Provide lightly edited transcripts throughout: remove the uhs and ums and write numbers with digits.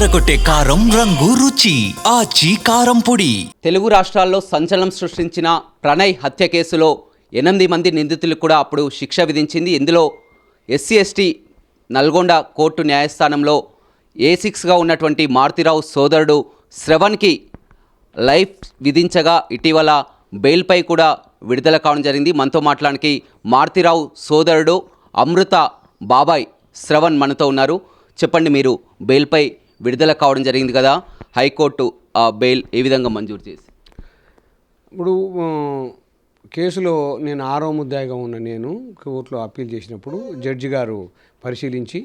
అదరగొట్టే కారం రంగు రుచి ఆచి కారం పొడి. తెలుగు రాష్ట్రాల్లో సంచలనం సృష్టించిన ప్రణయ్ హత్య కేసులో 8 మంది నిందితులకు కూడా అప్పుడు శిక్ష విధించింది. ఇందులో SC/ST నల్గొండ కోర్టు న్యాయస్థానంలో A6గా ఉన్నటువంటి మారుతిరావు సోదరుడు శ్రవణ్కి లైఫ్ విధించగా ఇటీవల బెయిల్పై కూడా విడుదల కావడం జరిగింది. మనతో మాట్లాడానికి మారుతిరావు సోదరుడు అమృత బాబాయ్ శ్రవణ్ మనతో ఉన్నారు. చెప్పండి, మీరు బెయిల్పై విడుదల కావడం జరిగింది కదా, హైకోర్టు ఆ బెయిల్ ఏ విధంగా మంజూరు చేసి? ఇప్పుడు కేసులో నేను 6వ ముద్దాయిగా ఉన్న నేను కోర్టులో అప్పీల్ చేసినప్పుడు జడ్జి గారు పరిశీలించి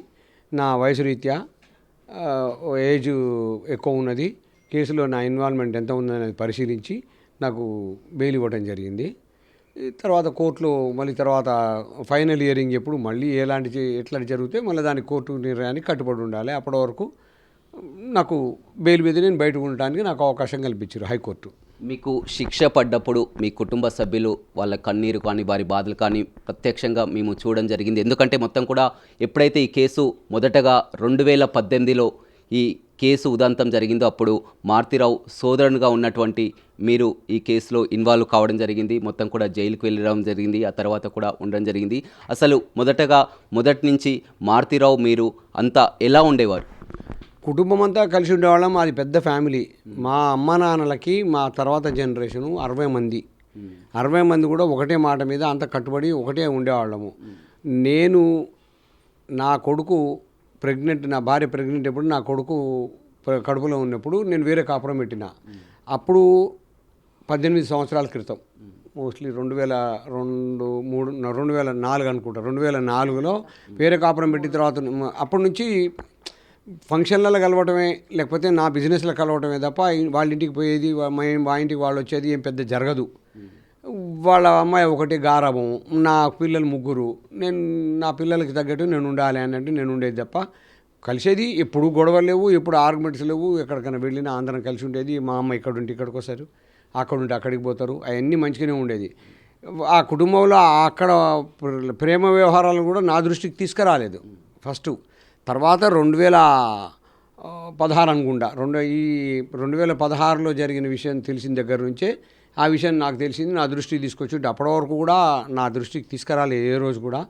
నా వయసు రీత్యా ఏజ్ ఎక్కువ ఉన్నది, కేసులో నా ఇన్వాల్వ్మెంట్ ఎంత ఉందనేది పరిశీలించి నాకు బెయిల్ ఇవ్వడం జరిగింది. తర్వాత కోర్టులో మళ్ళీ తర్వాత ఫైనల్ హియరింగ్ ఎప్పుడు మళ్ళీ ఎట్లా జరిగితే మళ్ళీ దానికి కోర్టు నిర్ణయానికి కట్టుబడి ఉండాలి. అప్పటి వరకు నాకు బెయిల్ మీద నేను బయటకు ఉండడానికి నాకు అవకాశం కల్పించారు హైకోర్టు. మీకు శిక్ష పడ్డప్పుడు మీ కుటుంబ సభ్యులు వాళ్ళ కన్నీరు కానీ వారి బాధలు కానీ ప్రత్యక్షంగా మేము చూడడం జరిగింది. ఎందుకంటే మొత్తం కూడా ఎప్పుడైతే ఈ కేసు మొదటగా 2018లో ఈ కేసు ఉదంతం జరిగిందో అప్పుడు మారుతిరావు సోదరునిగా ఉన్నటువంటి మీరు ఈ కేసులో ఇన్వాల్వ్ కావడం జరిగింది. మొత్తం కూడా జైలుకు వెళ్ళడం జరిగింది, ఆ తర్వాత కూడా ఉండడం జరిగింది. అసలు మొదటి నుంచి మారుతిరావు మీరు అంతా ఎలా ఉండేవారు? కుటుంబం అంతా కలిసి ఉండేవాళ్ళం. అది పెద్ద ఫ్యామిలీ. మా అమ్మ నాన్నలకి మా తర్వాత జనరేషను 60 మంది కూడా ఒకటే మాట మీద అంత కట్టుబడి ఒకటే ఉండేవాళ్ళము. నేను నా కొడుకు ప్రెగ్నెంట్, నా భార్య ప్రెగ్నెంట్ ఎప్పుడు నా కొడుకు కడుపులో ఉన్నప్పుడు నేను వేరే కాపురం పెట్టిన. అప్పుడు 18 సంవత్సరాల క్రితం, మోస్ట్లీ 2004 అనుకుంటా. 2004లో వేరే కాపురం పెట్టిన తర్వాత అప్పటి నుంచి ఫంక్షన్లలో కలవటమే, లేకపోతే నా బిజినెస్లో కలవటమే తప్ప వాళ్ళ ఇంటికి పోయేది, మా ఇంటికి వాళ్ళు వచ్చేది ఏం పెద్ద జరగదు. వాళ్ళ అమ్మాయి ఒకటి గారాబం, నా పిల్లలు 3, నేను నా పిల్లలకి తగ్గట్టు నేను ఉండాలి అన్నట్టు నేను ఉండేది తప్ప కలిసేది ఎప్పుడు గొడవలు లేవు, ఎప్పుడు ఆర్గ్యుమెంట్స్ లేవు. ఎక్కడికైనా వెళ్ళినా అందరం కలిసి ఉండేది. మా అమ్మ ఇక్కడ ఉంటే ఇక్కడికి వస్తారు, అక్కడ ఉంటే అక్కడికి పోతారు, అవన్నీ మంచిగానే ఉండేది. ఆ కుటుంబంలో అక్కడ ప్రేమ వ్యవహారాలు కూడా నా దృష్టికి తీసుకురాలేదు ఫస్ట్. తర్వాత 2016 అనుకుంటా, 2016లో జరిగిన విషయం తెలిసిన దగ్గర నుంచే ఆ విషయం నాకు తెలిసింది, నా దృష్టికి తీసుకొచ్చి అప్పటి వరకు కూడా నా దృష్టికి తీసుకురాలేదు ఏ రోజు కూడా.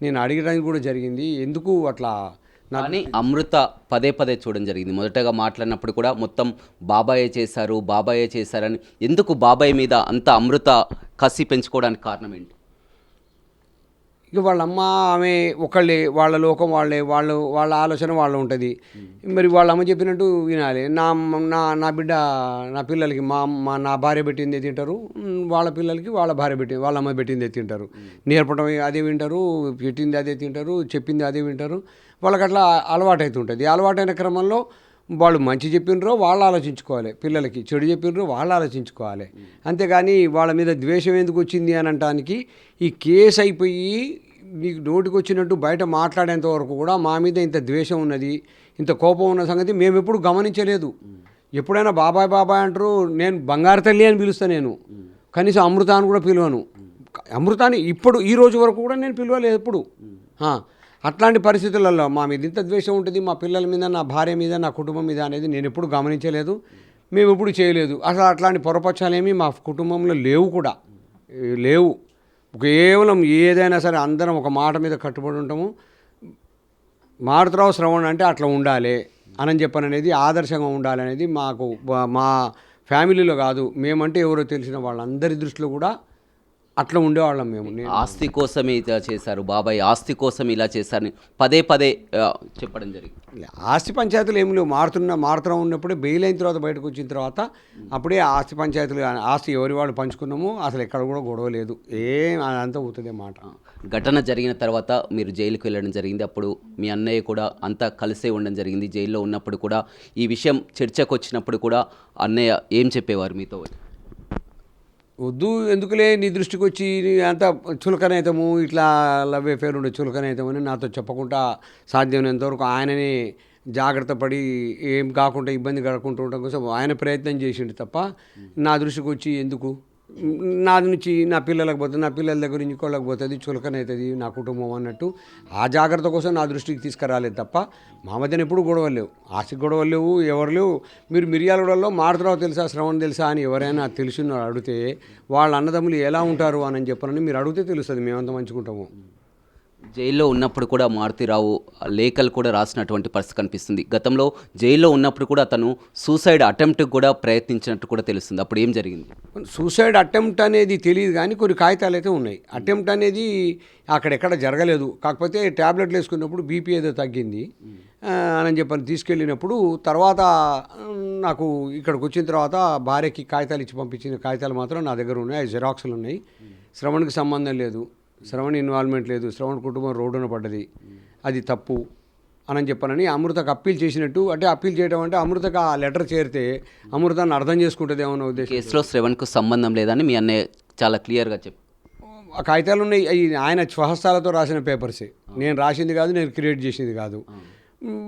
నేను అడిగడానికి కూడా జరిగింది, ఎందుకు అట్లా. కానీ అమృత పదే చూడడం జరిగింది. మొదటగా మాట్లాడినప్పుడు కూడా మొత్తం బాబాయే చేశారని, ఎందుకు బాబాయ్ మీద అంత అమృత కసి పెంచుకోవడానికి కారణం ఏంటి? ఇక వాళ్ళమ్మ ఆమె ఒకళ్ళే, వాళ్ళ లోకం వాళ్ళే, వాళ్ళ ఆలోచన వాళ్ళు ఉంటుంది. మరి వాళ్ళ అమ్మ చెప్పినట్టు వినాలి. నా బిడ్డ నా పిల్లలకి నా భార్య పెట్టిందే తింటారు, వాళ్ళ పిల్లలకి వాళ్ళ అమ్మ పెట్టిందే తింటారు. నేర్పడం అదే వింటారు, పెట్టింది అదే తింటారు, చెప్పింది అదే వింటారు. వాళ్ళకి అట్లా అలవాటు అవుతుంటుంది. అలవాటైన క్రమంలో వాళ్ళు మంచి చెప్పినరో వాళ్ళు ఆలోచించుకోవాలి, పిల్లలకి చెడు చెప్పినరో వాళ్ళు ఆలోచించుకోవాలి. అంతేగాని వాళ్ళ మీద ద్వేషం ఎందుకు వచ్చింది అని అనటానికి ఈ కేసు అయిపోయి నీకు నోటికి వచ్చినట్టు బయట మాట్లాడేంత వరకు కూడా మా మీద ఇంత ద్వేషం ఉన్నది, ఇంత కోపం ఉన్న సంగతి మేము ఎప్పుడు గమనించలేదు. ఎప్పుడైనా బాబాయ్ అంటారు, నేను బంగారు తల్లి అని పిలుస్తాను. నేను కనీసం అమృతాన్ని కూడా పిలవను. అమృతాన్ని ఇప్పుడు ఈ రోజు వరకు కూడా నేను పిలవలేదు ఎప్పుడు. అట్లాంటి పరిస్థితులలో మా మీద ఇంత ద్వేషం ఉంటుంది, మా పిల్లల మీద, నా భార్య మీద, నా కుటుంబం మీద అనేది నేను ఎప్పుడు గమనించలేదు, మేము ఎప్పుడు చేయలేదు. అసలు అట్లాంటి పొరపక్షాలేమీ మా కుటుంబంలో లేవు. కేవలం ఏదైనా సరే అందరం ఒక మాట మీద కట్టుబడి ఉంటాము. మారుతిరావు శ్రవణ్ అంటే అట్లా ఉండాలి అని చెప్పననేది, ఆదర్శంగా ఉండాలనేది మాకు మా ఫ్యామిలీలో కాదు, మేమంటే ఎవరో తెలిసిన వాళ్ళందరి దృష్టిలో కూడా అట్లా ఉండేవాళ్ళం మేము. ఆస్తి కోసమే ఇలా చేశారు, బాబాయ్ ఆస్తి కోసం ఇలా చేశారని పదే చెప్పడం జరిగింది. ఆస్తి పంచాయతీలు ఏమి లేవు. మారుతూ ఉన్నప్పుడే బెయిల్ అయిన తర్వాత బయటకు వచ్చిన తర్వాత అప్పుడే ఆస్తి పంచాయతీలు, ఆస్తి ఎవరి వాళ్ళు పంచుకున్నాము, అసలు ఎక్కడ కూడా గొడవ లేదు, అదంతా అవుతుంది మాట. ఘటన జరిగిన తర్వాత మీరు జైలుకి వెళ్ళడం జరిగింది. అప్పుడు మీ అన్నయ్య కూడా అంతా కలిసే ఉండడం జరిగింది. జైల్లో ఉన్నప్పుడు కూడా ఈ విషయం చర్చకు వచ్చినప్పుడు కూడా అన్నయ్య ఏం చెప్పేవారు మీతో? వద్దు, ఎందుకులే, నీ దృష్టికి వచ్చి అంతా చులకనైతాము, ఇట్లా లవ్ అఫేర్ ఉండే చులకనైతామని నాతో చెప్పకుండా సాధ్యమైనంతవరకు ఆయననే జాగ్రత్త పడి ఏం కాకుండా ఇబ్బంది కలగకుండా ఉండడం కోసం ఆయన ప్రయత్నం చేసిండు తప్ప నా దృష్టికి వచ్చి ఎందుకు నాది నుంచి నా పిల్లలకు పోతుంది, నా పిల్లల దగ్గర నుంచి ఇంకోళ్ళకి పోతుంది, చులకనవుతుంది నా కుటుంబం అన్నట్టు ఆ జాగ్రత్త కోసం నా దృష్టికి తీసుకురాలేదు తప్ప మా మధ్యన ఎప్పుడు గొడవలు లేవు, ఆస్తి గొడవలు లేవు, ఎవరు లేవు. మీరు మిర్యాలగూడలో మారుతరావు తెలుసా, శ్రవణ్ తెలుసా అని ఎవరైనా తెలిసిన అడిగితే వాళ్ళ అన్నదమ్ములు ఎలా ఉంటారు అని చెప్పనని మీరు అడిగితే తెలుస్తుంది మేమంత మంచుకుంటాము. జైల్లో ఉన్నప్పుడు కూడా మారుతిరావు లేఖలు కూడా రాసినటువంటి పరిస్థితి కనిపిస్తుంది. గతంలో జైల్లో ఉన్నప్పుడు కూడా అతను సూసైడ్ అటెంప్ట్ కూడా ప్రయత్నించినట్టు కూడా తెలుస్తుంది. అప్పుడు ఏం జరిగింది? సూసైడ్ అటెంప్ట్ అనేది తెలియదు కానీ కొన్ని కాగితాలు అయితే ఉన్నాయి. అటెంప్ట్ అనేది అక్కడెక్కడ జరగలేదు, కాకపోతే ట్యాబ్లెట్లు వేసుకున్నప్పుడు బీపీ ఏదో తగ్గింది అని చెప్పని తీసుకెళ్ళినప్పుడు తర్వాత నాకు ఇక్కడికి వచ్చిన తర్వాత భార్యకి కాగితాలు ఇచ్చి పంపించిన కాగితాలు మాత్రం నా దగ్గర ఉన్నాయి, జిరాక్స్లు ఉన్నాయి. శ్రవణ్కి సంబంధం లేదు, శ్రవణ్ ఇన్వాల్వ్మెంట్ లేదు, శ్రవణ్ కుటుంబం రోడ్డున పడ్డది, అది తప్పు అని చెప్పనని అమృతకు అప్పీల్ చేసినట్టు. అంటే అప్పీల్ చేయడం అంటే అమృతకు ఆ లెటర్ చేరితే అమృతాన్ని అర్థం చేసుకుంటుంది ఏమన్నా ఉద్దేశం. కేసులో శ్రవణ్కు సంబంధం లేదని మీ అన్నయ్య చాలా క్లియర్గా చెప్పి ఆ కాగితాలు ఉన్నాయి, అవి ఆయన స్వహస్తాలతో రాసిన పేపర్సే, నేను రాసింది కాదు, నేను క్రియేట్ చేసింది కాదు.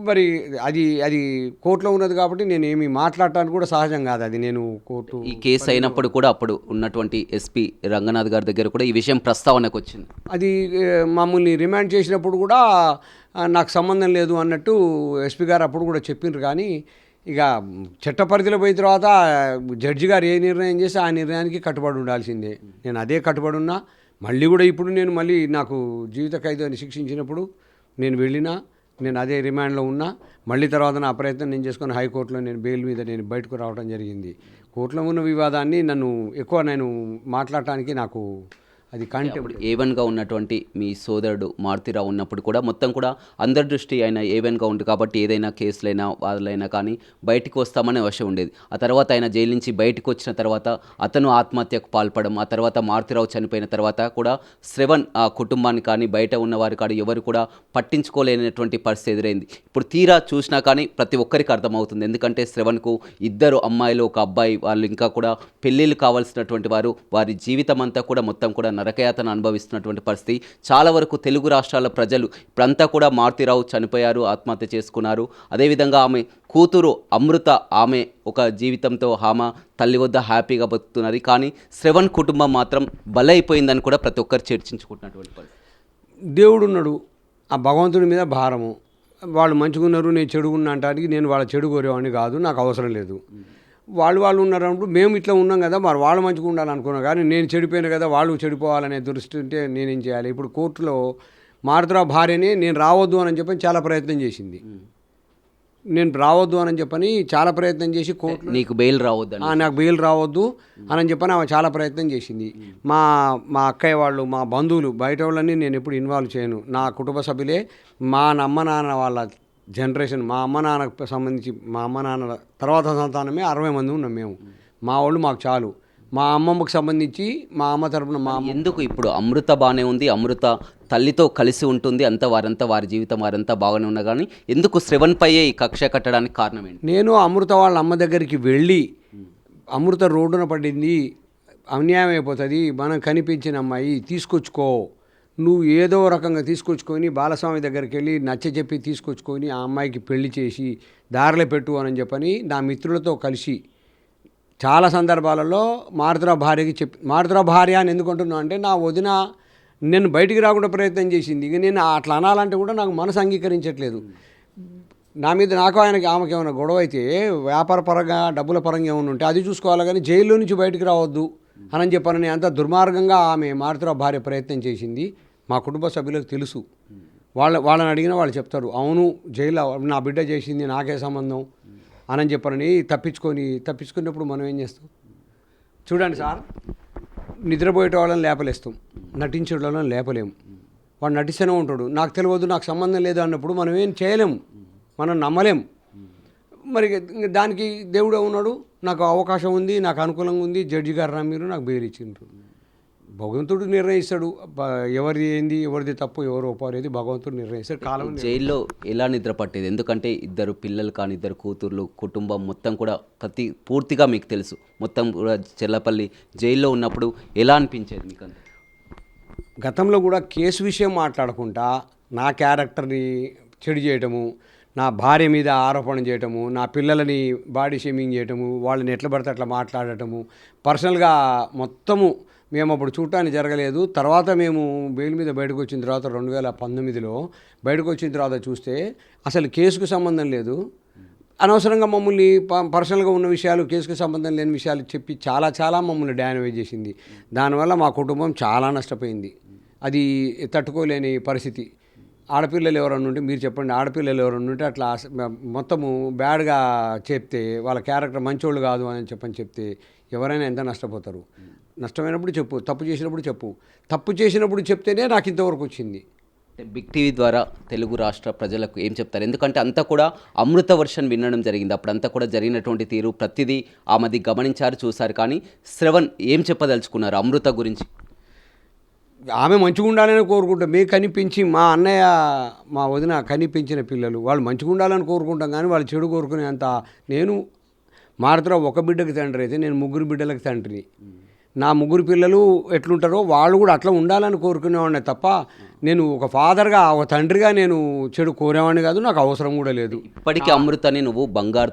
మరి అది అది కోర్టులో ఉన్నది కాబట్టి నేను ఏమి మాట్లాడటానికి కూడా సహజం కాదు. అది నేను కోర్టు ఈ కేసు అయినప్పుడు కూడా అప్పుడు ఉన్నటువంటి ఎస్పీ రంగనాథ్ గారి దగ్గర కూడా ఈ విషయం ప్రస్తావనకు వచ్చింది. అది మమ్మల్ని రిమాండ్ చేసినప్పుడు కూడా నాకు సంబంధం లేదు అన్నట్టు ఎస్పీ గారు అప్పుడు కూడా చెప్పిండ్రు. కానీ ఇక చట్ట పరిధిలో పోయిన తర్వాత జడ్జి గారు ఏ నిర్ణయం చేస్తే ఆ నిర్ణయానికి కట్టుబడి ఉండాల్సిందే. నేను అదే కట్టుబడి ఉన్నా. మళ్ళీ కూడా ఇప్పుడు నేను మళ్ళీ నాకు జీవిత ఖైదు అని శిక్షించినప్పుడు నేను వెళ్ళినా, నేను అదే రిమాండ్లో ఉన్నా. మళ్ళీ తర్వాత నా ప్రయత్నం నేను చేసుకుని హైకోర్టులో నేను బెయిల్ మీద నేను బయటకు రావడం జరిగింది. కోర్టులో ఉన్న వివాదాన్ని నన్ను ఎక్కువ నేను మాట్లాడటానికి నాకు అది అప్పుడు ఏవన్గా ఉన్నటువంటి మీ సోదరుడు మారుతిరావు ఉన్నప్పుడు కూడా మొత్తం కూడా అందరి దృష్టి ఆయన ఏవన్గా ఉంది కాబట్టి ఏదైనా కేసులైనా వాదులైనా కానీ బయటికి వస్తామనే అవసరం ఉండేది. ఆ తర్వాత ఆయన జైలు నుంచి బయటకు వచ్చిన తర్వాత అతను ఆత్మహత్యకు పాల్పడడం, ఆ తర్వాత మారుతిరావు చనిపోయిన తర్వాత కూడా శ్రవణ్ ఆ కుటుంబాన్ని కానీ బయట ఉన్నవారు కానీ ఎవరు కూడా పట్టించుకోలేనటువంటి పరిస్థితి ఎదురైంది. ఇప్పుడు తీరా చూసినా కానీ ప్రతి ఒక్కరికి అర్థమవుతుంది. ఎందుకంటే శ్రవణ్కు 2 అమ్మాయిలు 1 అబ్బాయి, వాళ్ళు ఇంకా కూడా పెళ్ళిళ్ళు కావాల్సినటువంటి వారు, వారి జీవితం అంతా కూడా మొత్తం కూడా నరకయాతన అనుభవిస్తున్నటువంటి పరిస్థితి. చాలా వరకు తెలుగు రాష్ట్రాల ప్రజలు ఇప్పుడంతా కూడా మారుతిరావు చనిపోయారు, ఆత్మహత్య చేసుకున్నారు. అదేవిధంగా ఆమె కూతురు అమృత, ఆమె ఒక జీవితంతో ఆమె తల్లి వద్ద హ్యాపీగా బతుకుతున్నది. కానీ శ్రవణ్ కుటుంబం మాత్రం బలైపోయిందని కూడా ప్రతి ఒక్కరు చర్చించుకుంటున్నటువంటి పరిస్థితి. దేవుడు ఉన్నాడు, ఆ భగవంతుడి మీద భారము. వాళ్ళు మంచిగున్నారు, నేను చెడుగున్నా అంటానికి నేను వాళ్ళ చెడు కోరేవాడిని కాదు, నాకు అవసరం లేదు. వాళ్ళు ఉన్నారన్నప్పుడు మేము ఇట్లా ఉన్నాం కదా, మరి వాళ్ళు మంచిగా ఉండాలనుకున్నాం. కానీ నేను చెడిపోయినా కదా, వాళ్ళు చెడిపోవాలనే దృష్టి ఉంటే నేనేం చేయాలి? ఇప్పుడు కోర్టులో మారుతిరావు భార్యని నేను రావద్దు అని చెప్పని చాలా ప్రయత్నం చేసింది. నేను రావద్దు అని చెప్పని చాలా ప్రయత్నం చేసి కోర్టు నీకు బెయిల్ రావద్దు, నాకు బెయిల్ రావద్దు అని చెప్పని ఆమె చాలా ప్రయత్నం చేసింది. మా అక్కయ్య వాళ్ళు, మా బంధువులు, బయట వాళ్ళని నేను ఎప్పుడు ఇన్వాల్వ్ చేయను. నా కుటుంబ సభ్యులే, మా అమ్మ నాన్న వాళ్ళ జనరేషన్, మా అమ్మ నాన్నకు సంబంధించి మా అమ్మ నాన్న తర్వాత సంతానమే 60 మంది ఉన్నాం మేము. మా వాళ్ళు మాకు చాలు. మా అమ్మమ్మకు సంబంధించి మా అమ్మ తరపున మా అమ్మ. ఎందుకు ఇప్పుడు అమృత బాగానే ఉంది, అమృత తల్లితో కలిసి ఉంటుంది, వారంతా వారి జీవితం వారంతా బాగానే ఉన్నా కానీ ఎందుకు శ్రవణ్పైయే ఈ కక్ష కట్టడానికి కారణం ఏంటి? నేను అమృత వాళ్ళ అమ్మ దగ్గరికి వెళ్ళి, అమృత రోడ్డున పడింది, అన్యాయం అయిపోతుంది, మనం కనిపించిన అమ్మాయి తీసుకొచ్చుకో, నువ్వు ఏదో రకంగా తీసుకొచ్చుకొని బాలస్వామి దగ్గరికి వెళ్ళి నచ్చజెప్పి తీసుకొచ్చుకొని ఆ అమ్మాయికి పెళ్లి చేసి దారిలో పెట్టు అని చెప్పని నా మిత్రులతో కలిసి చాలా సందర్భాలలో మారుతిరావు భార్యకి మారుతిరావు భార్య అని ఎందుకు అంటున్నా అంటే, నా వదిన నేను బయటికి రాకుండా ప్రయత్నం చేసింది. ఇక నేను అట్లా అనాలంటే కూడా నాకు మనసు అంగీకరించట్లేదు. నా మీద నాకు ఆయనకి ఆమెకి ఏమైనా గొడవ అయితే వ్యాపార పరంగా డబ్బుల పరంగా ఏమైనా ఉంటే అది చూసుకోవాలి, కానీ జైల్లో నుంచి బయటికి రావద్దు అని చెప్పని అంత దుర్మార్గంగా ఆమె మారుతిరావు భార్య ప్రయత్నం చేసింది. మా కుటుంబ సభ్యులకు తెలుసు. వాళ్ళని అడిగినా వాళ్ళు చెప్తారు, అవును జైల్లో నా బిడ్డ చేసింది, నాకే సంబంధం అని చెప్పని తప్పించుకున్నప్పుడు మనం ఏం చేస్తాం? చూడండి సార్, నిద్రపోయేట వాళ్ళని లేపలేస్తాం, నటించే వాళ్ళని లేపలేము. వాడు నటిస్తూనే ఉంటాడు, నాకు తెలియదు, నాకు సంబంధం లేదు అన్నప్పుడు మనం ఏం చేయలేము, మనం నమ్మలేం. మరి దానికి దేవుడే ఉన్నాడు, నాకు అవకాశం ఉంది, నాకు అనుకూలంగా ఉంది, జడ్జి గారు మీరు నాకు బెయిల్ ఇచ్చిండ్రు. భగవంతుడు నిర్ణయిస్తాడు ఎవరిది ఏంది, ఎవరిది తప్పు, ఎవరు ఒప్పారేది భగవంతుడు నిర్ణయిస్తాడు. కాలం జైల్లో ఎలా నిద్ర పట్టేది? ఎందుకంటే 2 పిల్లలు కానీ 2 కూతుర్లు, కుటుంబం మొత్తం కూడా పూర్తిగా మీకు తెలుసు. మొత్తం కూడా చెల్లపల్లి జైల్లో ఉన్నప్పుడు ఎలా అనిపించేది మీకు? గతంలో కూడా కేసు విషయం మాట్లాడకుండా నా క్యారెక్టర్ని చెడు చేయటము, నా భార్య మీద ఆరోపణ చేయటము, నా పిల్లలని బాడీ షేమింగ్ చేయటము, వాళ్ళని ఎట్లా పడితే అట్లా మాట్లాడటము, పర్సనల్గా మొత్తము మేము అప్పుడు చూడటానికి జరగలేదు. తర్వాత మేము బెయిల్ మీద బయటకు వచ్చిన తర్వాత 2019లో బయటకు వచ్చిన తర్వాత చూస్తే అసలు కేసుకు సంబంధం లేదు, అనవసరంగా మమ్మల్ని పర్సనల్గా ఉన్న విషయాలు, కేసుకు సంబంధం లేని విషయాలు చెప్పి చాలా మమ్మల్ని డ్యామేజ్ చేసింది. దానివల్ల మా కుటుంబం చాలా నష్టపోయింది. అది తట్టుకోలేని పరిస్థితి. ఆడపిల్లలు ఎవరన్నా ఉంటే మీరు చెప్పండి, ఆడపిల్లలు ఎవరన్నా ఉంటే అట్లా మొత్తము బ్యాడ్గా చెప్తే, వాళ్ళ క్యారెక్టర్ మంచోళ్ళు కాదు అని చెప్తే ఎవరైనా ఎంత నష్టపోతారు. నష్టమైనప్పుడు చెప్పు, తప్పు చేసినప్పుడు చెప్పు. తప్పు చేసినప్పుడు చెప్తేనే నాకు ఇంతవరకు వచ్చింది. బిగ్ టీవీ ద్వారా తెలుగు రాష్ట్ర ప్రజలకు ఏం చెప్తారు? ఎందుకంటే అంతా కూడా అమృత వర్షన్ వినడం జరిగింది. అప్పుడంతా కూడా జరిగినటువంటి తీరు ప్రతిదీ ఆమెది గమనించారు, చూశారు. కానీ శ్రవణ్ ఏం చెప్పదలుచుకున్నారు అమృత గురించి? ఆమె మంచిగా ఉండాలని కోరుకుంటాం. మేము కనిపించి మా అన్నయ్య మా వదిన కనిపించిన పిల్లలు వాళ్ళు మంచిగా ఉండాలని కోరుకుంటాం, కానీ వాళ్ళు చెడు కోరుకునే అంత. నేను మారుతురా ఒక బిడ్డకి తండ్రి అయితే నేను 3 బిడ్డలకు తండ్రిని. నా 3 పిల్లలు ఎట్లుంటారో వాళ్ళు కూడా అట్లా ఉండాలని కోరుకునేవాడిని తప్ప నేను ఒక ఫాదర్గా, ఒక తండ్రిగా నేను చెడు కోరేవాడిని కాదు, నాకు అవసరం కూడా లేదు. ఇప్పటికీ అమృతని నువ్వు బంగారు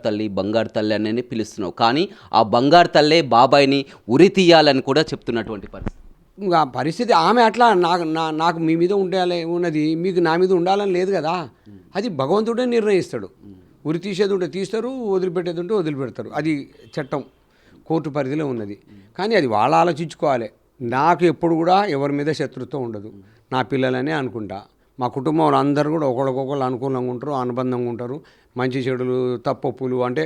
తల్లి అని పిలుస్తున్నావు, కానీ ఆ బంగారు తల్లే బాబాయిని ఉరి తీయాలని కూడా చెప్తున్నటువంటి పరిస్థితి. ఇంకా పరిస్థితి ఆమె అట్లా నాకు మీ మీద ఉన్నది, మీకు నా మీద ఉండాలని లేదు కదా. అది భగవంతుడే నిర్ణయిస్తాడు. ఉరి తీసేది ఉంటే తీస్తారు, వదిలిపెట్టేది ఉంటే వదిలిపెడతారు. అది చట్టం, కోర్టు పరిధిలో ఉన్నది. కానీ అది వాళ్ళు ఆలోచించుకోవాలి. నాకు ఎప్పుడు కూడా ఎవరి మీద శత్రుత్వం ఉండదు. నా పిల్లలనే అనుకుంటా. మా కుటుంబంలో అందరూ కూడా ఒకరికొకరు అనుకూలంగా ఉంటారు, అనుబంధంగా ఉంటారు. మంచి చెడులు, తప్పొప్పులు అంటే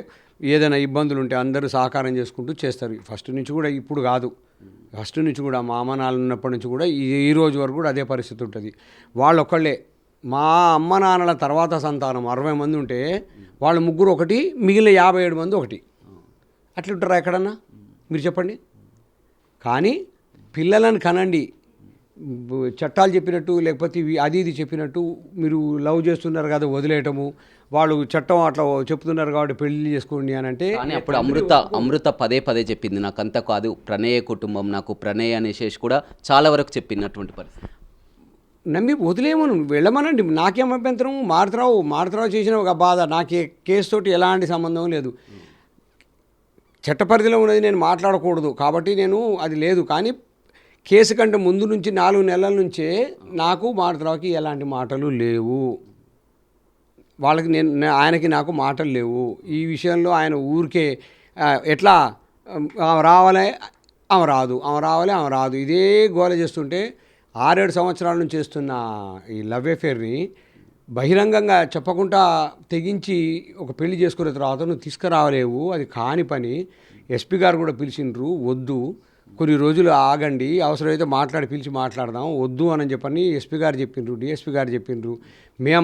ఏదైనా ఇబ్బందులు ఉంటే అందరూ సహకారం చేసుకుంటూ చేస్తారు. ఫస్ట్ నుంచి కూడా, ఇప్పుడు కాదు, ఫస్ట్ నుంచి కూడా మా అమ్మ నాన్న ఉన్నప్పటి నుంచి కూడా ఈ రోజు వరకు కూడా అదే పరిస్థితి ఉంటుంది. వాళ్ళు ఒక్కళ్ళే. మా అమ్మ నాన్నల తర్వాత సంతానం 60 మంది ఉంటే వాళ్ళు 3 ఒకటి, మిగిలిన 57 మంది ఒకటి. అట్లుంటారా ఎక్కడన్నా మీరు చెప్పండి? కానీ పిల్లలను కనండి, చట్టాలు చెప్పినట్టు లేకపోతే అది ఇది చెప్పినట్టు మీరు లవ్ చేస్తున్నారు కదా వదిలేయటము, వాళ్ళు చట్టం అట్లా చెప్తున్నారు కాబట్టి పెళ్లి చేసుకోండి అని అంటే. కానీ అప్పుడు అమృత పదే చెప్పింది, నాకంతా కాదు ప్రణయ కుటుంబం, నాకు ప్రణయ్ అనేసి కూడా చాలా వరకు చెప్పినటువంటి పరిస్థితి. నమ్మి వదిలేమను, వెళ్ళమనండి, నాకేం అభ్యంతరం. మారుతరావు చేసిన ఒక బాధ, నాకే కేసుతోటి ఎలాంటి సంబంధం లేదు. చట్ట పరిధిలో ఉన్నది నేను మాట్లాడకూడదు కాబట్టి నేను అది లేదు. కానీ కేసు కంటే ముందు నుంచి 4 నెలల నుంచే నాకు మారుతరావుకి ఎలాంటి మాటలు లేవు. వాళ్ళకి ఆయనకి నాకు మాటలు లేవు. ఈ విషయంలో ఆయన ఊరికే ఎట్లా రావాలి, ఆమె రాదు, ఇదే గోల చేస్తుంటే 6-7 సంవత్సరాల నుంచి చేస్తున్న ఈ లవ్ అఫేర్ని బహిరంగంగా చెప్పకుండా తెగించి ఒక పెళ్లి చేసుకున్న తర్వాత నువ్వు తీసుకురావలేవు, అది కాని పని. ఎస్పీ గారు కూడా పిలిచిండ్రు, వద్దు కొన్ని రోజులు ఆగండి, అవసరమైతే పిలిచి మాట్లాడదాం, వద్దు అని చెప్పని ఎస్పీ గారు చెప్పిండ్రు, డిఎస్పీ గారు చెప్పిండ్రు,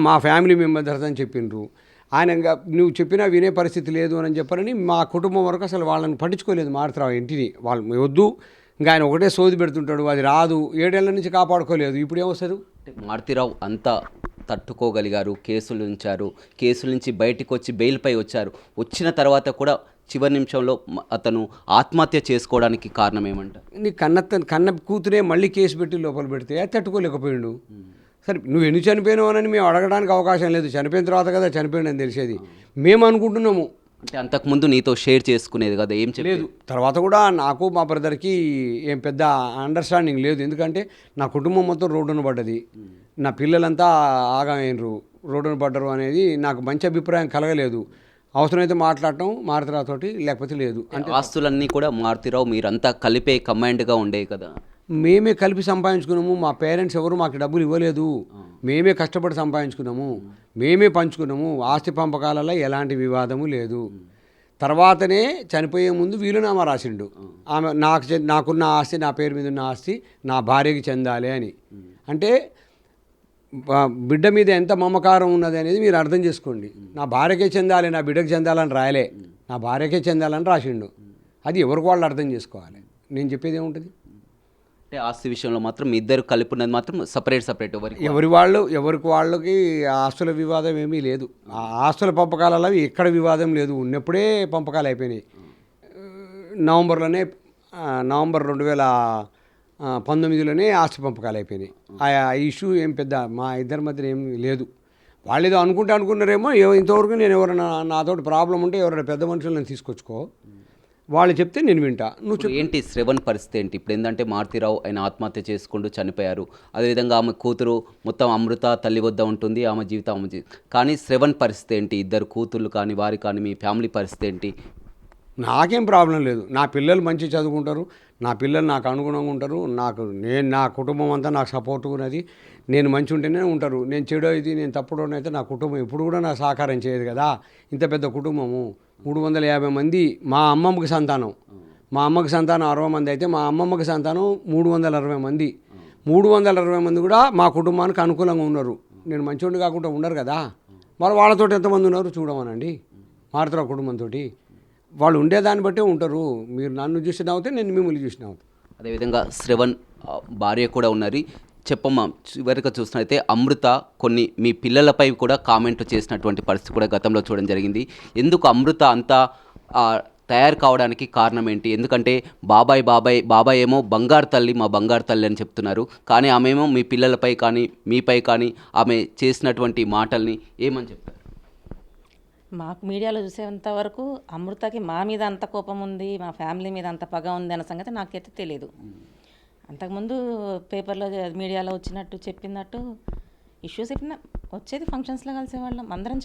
మా ఫ్యామిలీ మెంబర్స్ అని చెప్పిండ్రు. ఆయన నువ్వు చెప్పినా వినే పరిస్థితి లేదు అని చెప్పని మా కుటుంబం వరకు అసలు వాళ్ళని పట్టించుకోలేదు. మారుతరావు ఇంటిని వాళ్ళు వద్దు, ఇంకా ఆయన ఒకటే సోది పెడుతుంటాడు, అది రాదు, 7 ఏళ్ల నుంచి కాపాడుకోలేదు, ఇప్పుడు ఏమొస్తారు? మారుతీరావు అంతా తట్టుకోగలిగారు, కేసులు ఉంచారు, కేసుల నుంచి బయటకు వచ్చి బెయిల్పై వచ్చారు. వచ్చిన తర్వాత కూడా చివరి నిమిషంలో అతను ఆత్మహత్య చేసుకోవడానికి కారణం ఏమంటారు? నీ కన్న కూతురే మళ్ళీ కేసు పెట్టి లోపల పెడితే అది తట్టుకోలేకపోయిండు. సరే నువ్వు ఎందుకు చనిపోయినావు అని మేము అడగడానికి అవకాశం లేదు, చనిపోయిన తర్వాత కదా చనిపోయిందని తెలిసేది. మేము అనుకుంటున్నాము, అంటే అంతకుముందు నీతో షేర్ చేసుకునేది కదా, ఏం లేదు. తర్వాత కూడా నాకు మా బ్రదర్కి ఏం పెద్ద అండర్స్టాండింగ్ లేదు. ఎందుకంటే నా కుటుంబం మొత్తం రోడ్డున పడ్డది, నా పిల్లలంతా ఆగమైనరు, రోడ్డున పడ్డరు అనేది నాకు మంచి అభిప్రాయం కలగలేదు. అవసరమైతే మాట్లాడటం మారుతరావుతోటి, లేకపోతే లేదు. అంటే ఆస్తులన్నీ కూడా మారుతీరావు మీరంతా కలిపే కమాండ్గా ఉండేవి కదా? మేమే కలిపి సంపాదించుకున్నాము. మా పేరెంట్స్ ఎవరు మాకు డబ్బులు ఇవ్వలేదు, మేమే కష్టపడి సంపాదించుకున్నాము, మేమే పంచుకున్నాము. ఆస్తి పంపకాలలో ఎలాంటి వివాదము లేదు. తర్వాతనే చనిపోయే ముందు వీలునామా రాసిండు, ఆమె నాకున్న ఆస్తి, నా పేరు మీద ఉన్న ఆస్తి నా భార్యకి చెందాలి అని. అంటే బిడ్డ మీద ఎంత మమకారం ఉన్నది అనేది మీరు అర్థం చేసుకోండి. నా భార్యకే చెందాలి, నా బిడ్డకి చెందాలని రాయలే, నా భార్యకే చెందాలని రాసిండు. అది ఎవరికి వాళ్ళు అర్థం చేసుకోవాలి. నేను చెప్పేది ఏముంటుంది? అంటే ఆస్తి విషయంలో మాత్రం మీ ఇద్దరు కలిపి ఉన్నది మాత్రం సపరేట్ ఎవరికి వాళ్ళకి ఆస్తుల వివాదం ఏమీ లేదు. ఆ ఆస్తుల పంపకాలలో ఎక్కడ వివాదం లేదు, ఉన్నప్పుడే పంపకాలు అయిపోయినాయి. నవంబర్ 2019లోనే ఆస్తి పంపకాలు అయిపోయినాయి. ఆ ఇష్యూ ఏం పెద్ద మా ఇద్దరి మధ్య ఏం లేదు. వాళ్ళు ఏదో అనుకున్నారేమో ఇంతవరకు నేను ఎవరైనా నాతోటి ప్రాబ్లం ఉంటే ఎవరైనా పెద్ద మనుషులు నేను తీసుకొచ్చుకో, వాళ్ళు చెప్తే నేను వింటా. ఇప్పుడు ఏంటి శ్రవణ్ పరిస్థితి ఏంటి ఇప్పుడు? ఏంటంటే మారుతీరావు ఆయన ఆత్మహత్య చేసుకుంటూ చనిపోయారు. అదేవిధంగా ఆమె కూతురు మొత్తం అమృత తల్లి వద్ద ఉంటుంది, ఆమె జీవితం కానీ శ్రవణ్ పరిస్థితి ఏంటి? ఇద్దరు కూతుర్లు కానీ వారి కానీ మీ ఫ్యామిలీ పరిస్థితి ఏంటి? నాకేం ప్రాబ్లం లేదు. నా పిల్లలు మంచి చదువుకుంటారు, నా పిల్లలు నాకు అనుగుణంగా ఉంటారు, నా కుటుంబం అంతా నాకు సపోర్ట్ ఉన్నది. నేను మంచి ఉంటేనే ఉంటారు. నేను చెడు ఇది నేను తప్పుడు అయితే నా కుటుంబం ఇప్పుడు కూడా నాకు సహకారం చేయదు కదా. ఇంత పెద్ద కుటుంబము 350 మంది. మా అమ్మమ్మకి సంతానం 60 మంది అయితే మా అమ్మమ్మకి సంతానం 360 మంది. 360 మంది కూడా మా కుటుంబానికి అనుకూలంగా ఉన్నారు. నేను మంచోడిని కాకుండా ఉండరు కదా. మరి వాళ్ళతో ఎంతమంది ఉన్నారు చూడమనండి. మారుతున్న కుటుంబంతో వాళ్ళు ఉండేదాన్ని బట్టే ఉంటారు. మీరు నన్ను చూసిన అవుతే నేను మిమ్మల్ని చూసిన అవుతాను. అదేవిధంగా శ్రవణ్ భార్య కూడా ఉన్నారు. చెప్పమ్మా, చివరిగా చూసినట్లయితే అమృత కొన్ని మీ పిల్లలపై కూడా కామెంట్ చేసినటువంటి పరిస్థితి కూడా గతంలో చూడడం జరిగింది. ఎందుకు అమృత అంతా తయారు కావడానికి కారణం ఏంటి? ఎందుకంటే బాబాయ్ ఏమో బంగారు తల్లి, మా బంగారు తల్లి అని చెప్తున్నారు. కానీ ఆమెమో మీ పిల్లలపై కానీ మీపై కానీ ఆమె చేసినటువంటి మాటల్ని ఏమని చెప్తారు? మాకు మీడియాలో చూసేంత వరకు అమృతకి మా మీద అంత కోపం ఉంది, మా ఫ్యామిలీ మీద అంత పగ ఉంది అన్న సంగతి నాకైతే తెలియదు. అంతకుముందు పేపర్లో మీడియాలో వచ్చినట్టు చెప్పినట్టు ఇష్యూస్ చెప్పిన వచ్చేది ఫంక్షన్స్లో కలిసేవాళ్ళం అందరం.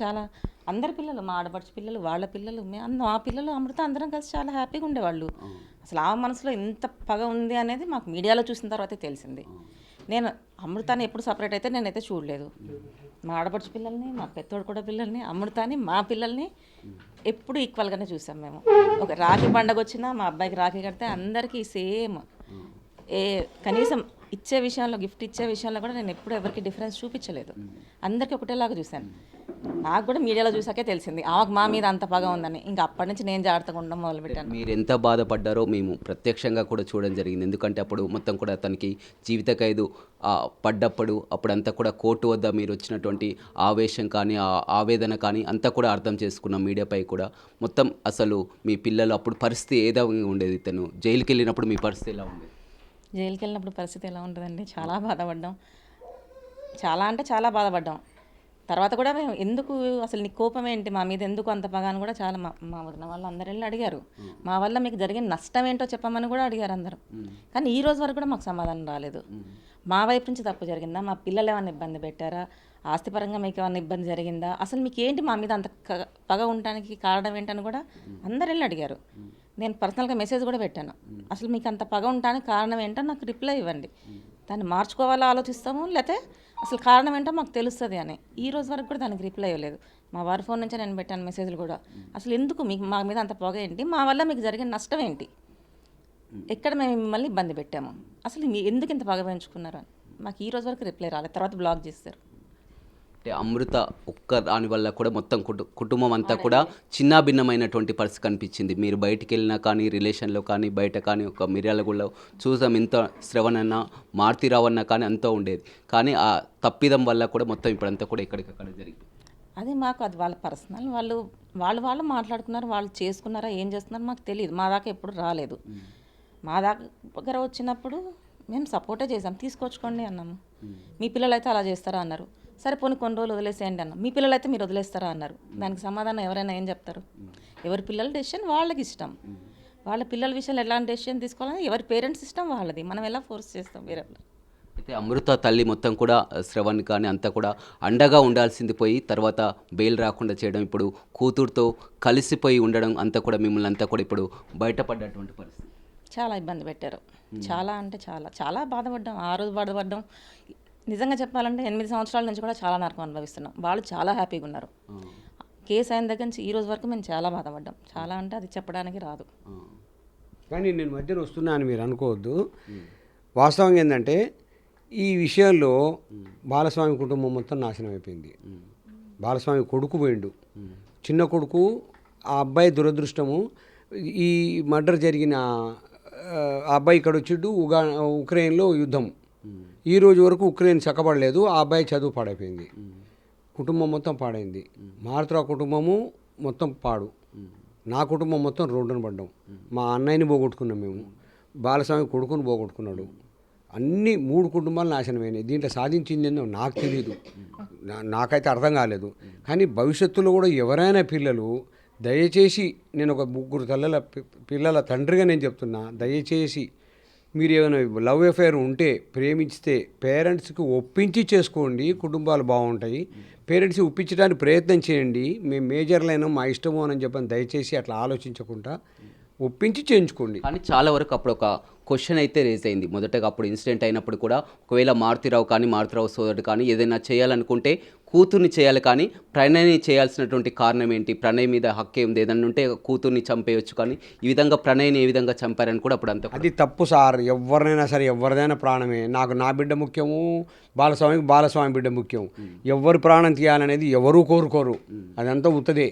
అందరి పిల్లలు, మా ఆడపడుచు పిల్లలు, వాళ్ళ పిల్లలు, మా పిల్లలు, అమృత అందరం కలిసి చాలా హ్యాపీగా ఉండేవాళ్ళు. అసలు ఆ మనసులో ఇంత పగ ఉంది అనేది మాకు మీడియాలో చూసిన తర్వాతే తెలిసింది. నేను అమృతాన్ని ఎప్పుడు సపరేట్ అయితే నేనైతే చూడలేదు. మా ఆడపడుచు పిల్లల్ని, మా పెద్దోడు కూడా పిల్లల్ని, అమృతాన్ని, మా పిల్లల్ని ఎప్పుడు ఈక్వల్గానే చూసాం మేము. ఒక రాఖీ పండగ వచ్చినా మా అబ్బాయికి రాఖీ కడితే అందరికీ సేమ్. కనీసం ఇచ్చే విషయంలో, గిఫ్ట్ ఇచ్చే విషయంలో కూడా నేను ఎప్పుడు ఎవరికి డిఫరెన్స్ చూపించలేదు. అందరికీ ఒకటేలాగా చూశాను. నాకు కూడా మీడియాలో చూసాకే తెలిసింది ఆమెకు మా మీద అంత పగ ఉందని. ఇంకా అప్పటి నుంచి నేను జాగ్రత్తగా ఉండడం మొదలుపెట్టాను. మీరు ఎంత బాధపడ్డారో మేము ప్రత్యక్షంగా కూడా చూడడం జరిగింది. ఎందుకంటే అప్పుడు మొత్తం కూడా అతనికి జీవిత ఖైదు పడ్డప్పుడు అప్పుడంతా కూడా కోర్టు వద్ద మీరు వచ్చినటువంటి ఆవేశం కానీ ఆవేదన కానీ అంతా కూడా అర్థం చేసుకున్నాం మీడియాపై కూడా. మొత్తం అసలు మీ పిల్లలు అప్పుడు పరిస్థితి ఏదో ఉండేది? తను జైలుకి వెళ్ళినప్పుడు మీ పరిస్థితి ఎలా ఉండేది? జైలుకి వెళ్ళినప్పుడు పరిస్థితి ఎలా ఉంటుందండి, చాలా బాధపడ్డాం. చాలా అంటే చాలా బాధపడ్డాం. తర్వాత కూడా మేము ఎందుకు అసలు నీ కోపం ఏంటి మా మీద, ఎందుకు అంత పగ అని కూడా చాలా మా వదిన వాళ్ళు అందరు వెళ్ళి అడిగారు. మా వల్ల మీకు జరిగిన నష్టం ఏంటో చెప్పమని కూడా అడిగారు అందరూ. కానీ ఈ రోజు వరకు కూడా మాకు సమాధానం రాలేదు. మా వైపు నుంచి తప్పు జరిగిందా, మా పిల్లలు ఏమైనా ఇబ్బంది పెట్టారా, ఆస్తిపరంగా మీకు ఏమైనా ఇబ్బంది జరిగిందా, అసలు మీకు ఏంటి మా మీద అంత పగ ఉండడానికి కారణం ఏంటని కూడా అందరు వెళ్ళి అడిగారు. నేను పర్సనల్గా మెసేజ్ కూడా పెట్టాను. అసలు మీకు అంత పగ ఉండడానికి కారణం ఏంటో నాకు రిప్లై ఇవ్వండి, దాన్ని మార్చుకోవాలో ఆలోచిస్తాము, లేకపోతే అసలు కారణం ఏంటో మాకు తెలుస్తుంది అని. ఈ రోజు వరకు కూడా దానికి రిప్లై ఇవ్వలేదు. మా వారి ఫోన్ నుంచే నేను పెట్టాను మెసేజ్లు కూడా. అసలు ఎందుకు మీకు మా మీద అంత పొగ ఏంటి, మా వల్ల మీకు జరిగిన నష్టం ఏంటి, ఎక్కడ మేము మిమ్మల్ని ఇబ్బంది పెట్టాము, అసలు ఎందుకు ఇంత పగ పెంచుకున్నారు అని మాకు ఈ రోజు వరకు రిప్లై రాలేదు. తర్వాత బ్లాక్ చేస్తారు. అంటే అమృత ఒక్క దాని వల్ల కూడా మొత్తం కుటుంబం అంతా కూడా చిన్నాభిన్నమైనటువంటి పరిస్థితి కనిపించింది. మీరు బయటికి వెళ్ళినా కానీ, రిలేషన్లో కానీ, బయట కానీ, ఒక మిర్యాలగూడలో చూసాం ఎంత శ్రవణ్ అన్న, మారుతీరావు అన్న కానీ అంతా ఉండేది. కానీ ఆ తప్పిదం వల్ల కూడా మొత్తం ఇప్పుడంతా కూడా ఎక్కడికక్కడ జరిగింది. అది మాకు అది వాళ్ళ పర్సనల్, వాళ్ళు మాట్లాడుకున్నారు, వాళ్ళు చేసుకున్నారా ఏం చేస్తున్నారో మాకు తెలియదు. మా దాకా ఎప్పుడు రాలేదు. మా దగ్గర వచ్చినప్పుడు మేము సపోర్టే చేసాం, తీసుకొచ్చుకోండి అన్నాము. మీ పిల్లలు అయితే అలా చేస్తారా అన్నారు. సరే పోనీ కొన్ని రోజులు వదిలేసేయండి అన్న. మీ పిల్లలు అయితే మీరు వదిలేస్తారా అన్నారు. దానికి సమాధానం ఎవరైనా ఏం చెప్తారు? ఎవరి పిల్లల డెసిషన్ వాళ్ళకి ఇష్టం. వాళ్ళ పిల్లల విషయంలో ఎలాంటి డెసిషన్ తీసుకోవాలని ఎవరి పేరెంట్స్ ఇష్టం వాళ్ళది, మనం ఎలా ఫోర్స్ చేస్తాం వేరే. అయితే అమృత తల్లి మొత్తం కూడా శ్రవణ్ కానీ అంతా కూడా అండగా ఉండాల్సింది పోయి తర్వాత బెయిల్ రాకుండా చేయడం, ఇప్పుడు కూతురుతో కలిసిపోయి ఉండడం అంతా కూడా మిమ్మల్ని అంతా కూడా ఇప్పుడు బయటపడ్డటువంటి పరిస్థితి. చాలా ఇబ్బంది పెట్టారు. చాలా అంటే చాలా బాధపడ్డాం. ఆ రోజు బాధపడ్డాం. నిజంగా చెప్పాలంటే 8 సంవత్సరాల నుంచి కూడా చాలా నరకం అనుభవిస్తున్నాం. వాళ్ళు చాలా హ్యాపీగా ఉన్నారు. కేసు అయిన దగ్గర నుంచి ఈ రోజు వరకు మేము చాలా బాధపడ్డాం. చాలా అంటే అది చెప్పడానికి రాదు. కానీ నేను మధ్యన వస్తున్నా అని మీరు అనుకోవద్దు. వాస్తవంగా ఏంటంటే ఈ విషయంలో బాలస్వామి కుటుంబం మొత్తం నాశనం అయిపోయింది. బాలస్వామి కొడుకు పోయిండు, చిన్న కొడుకు. ఆ అబ్బాయి దురదృష్టము, ఈ మర్డర్ జరిగిన ఆ అబ్బాయి ఇక్కడ వచ్చిండు. ఉక్రెయిన్లో యుద్ధం. ఈ రోజు వరకు ఉక్రెయిన్ చక్కబడలేదు. ఆ అబ్బాయి చదువు పాడైపోయింది. కుటుంబం మొత్తం పాడైంది. మారుతురా కుటుంబము మొత్తం పాడు. నా కుటుంబం మొత్తం రోడ్డున పడ్డాం. మా అన్నయ్యని పోగొట్టుకున్నాం మేము. బాలస్వామి కొడుకుని పోగొట్టుకున్నాడు. అన్ని 3 కుటుంబాలు నాశనమైనాయి. దీంట్లో సాధించిందేందో నాకు తెలియదు, నాకైతే అర్థం కాలేదు. కానీ భవిష్యత్తులో కూడా ఎవరైనా పిల్లలు దయచేసి, నేను ఒక 3 పిల్లల తండ్రిగా నేను చెప్తున్నా, దయచేసి మీరు ఏమైనా లవ్ అఫేర్ ఉంటే, ప్రేమించితే పేరెంట్స్కి ఒప్పించి చేసుకోండి, కుటుంబాలు బాగుంటాయి. పేరెంట్స్కి ఒప్పించడానికి ప్రయత్నం చేయండి. మేము మేజర్లైనా మా ఇష్టము అని చెప్పని దయచేసి అట్లా ఆలోచించకుండా ఒప్పించి చేయించుకోండి. కానీ చాలా వరకు అప్పుడు ఒక క్వశ్చన్ అయితే రేజ్ అయింది. మొదటగా అప్పుడు ఇన్సిడెంట్ అయినప్పుడు కూడా ఒకవేళ మారుతిరావు సోదరుడు కానీ ఏదైనా చేయాలనుకుంటే కూతుర్ని చేయాలి, కానీ ప్రణయ్ని చేయాల్సినటువంటి కారణం ఏంటి? ప్రణయ్ మీద హక్కు ఏంది? ఏదన్నా ఉంటే కూతుర్ని చంపేయచ్చు, కానీ ఈ విధంగా ప్రణయ్ని ఏ విధంగా చంపారని కూడా అప్పుడు అంత అది తప్పు సార్. ఎవరినైనా సరే, ఎవరిదైనా ప్రాణమే. నాకు నా బిడ్డ ముఖ్యము, బాలస్వామి బిడ్డ ముఖ్యం. ఎవరి ప్రాణం తీయాలనేది ఎవరూ కోరుకోరు, అదంతా ఉత్తదే.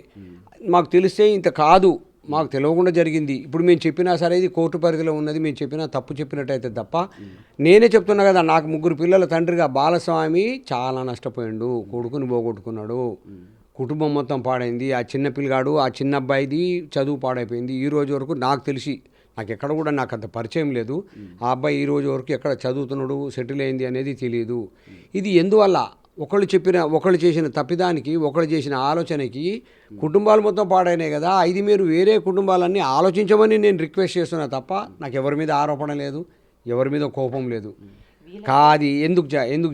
మాకు తెలిస్తే ఇంత కాదు, మాకు తెలియకుండా జరిగింది. ఇప్పుడు మేము చెప్పినా సరే ఇది కోర్టు పరిధిలో ఉన్నది, మేము చెప్పినా తప్పు చెప్పినట్టయితే తప్ప, నేనే చెప్తున్నా కదా, నాకు 3 పిల్లల తండ్రిగా బాలస్వామి చాలా నష్టపోయిండు. కొడుకుని పోగొట్టుకున్నాడు, కుటుంబం మొత్తం పాడైంది. ఆ చిన్న పిల్లగాడు, ఆ చిన్న అబ్బాయిది చదువు పాడైపోయింది. ఈ రోజు వరకు నాకు తెలిసి, నాకు ఎక్కడ కూడా నాకు అంత పరిచయం లేదు, ఆ అబ్బాయి ఈ రోజు వరకు ఎక్కడ చదువుతున్నాడు, సెటిల్ అయింది అనేది తెలియదు. ఇది ఎందువల్ల? ఒకళ్ళు చేసిన తప్పిదానికి, ఒకళ్ళు చేసిన ఆలోచనకి కుటుంబాలు మొత్తం పాడైనాయి కదా. ఇది మీరు వేరే కుటుంబాలన్నీ ఆలోచించమని నేను రిక్వెస్ట్ చేస్తున్నా తప్ప నాకు ఎవరి మీద ఆరోపణ లేదు, ఎవరి మీద కోపం లేదు. కాది ఎందుకు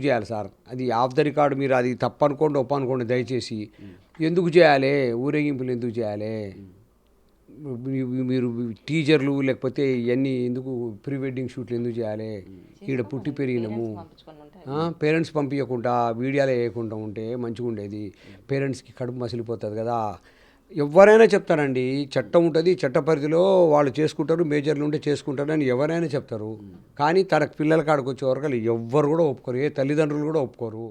చేయాలి సార్? అది ఆఫ్ ద రికార్డు. మీరు అది తప్పు అనుకోండి, ఒప్పు అనుకోండి, దయచేసి. ఎందుకు చేయాలి ఊరేగింపులు? ఎందుకు చేయాలి? మీరు టీచర్లు లేకపోతే ఇవన్నీ ఎందుకు, ప్రీ వెడ్డింగ్ షూట్లు ఎందుకు చేయాలి? ఈడ పుట్టి పెరిగినాము. పేరెంట్స్ పంపించకుండా వీడియోలు వేయకుండా ఉంటే మంచిగా ఉండేది. పేరెంట్స్కి కడుపు మసిలిపోతుంది కదా. ఎవరైనా చెప్తారండి, చట్టం ఉంటుంది, చట్ట పరిధిలో వాళ్ళు చేసుకుంటారు, మేజర్లు ఉంటే చేసుకుంటారు అని ఎవరైనా చెప్తారు. కానీ తన పిల్లల కాడికి వచ్చే వరకు ఎవ్వరు కూడా ఒప్పుకోరు, ఏ తల్లిదండ్రులు కూడా ఒప్పుకోరు.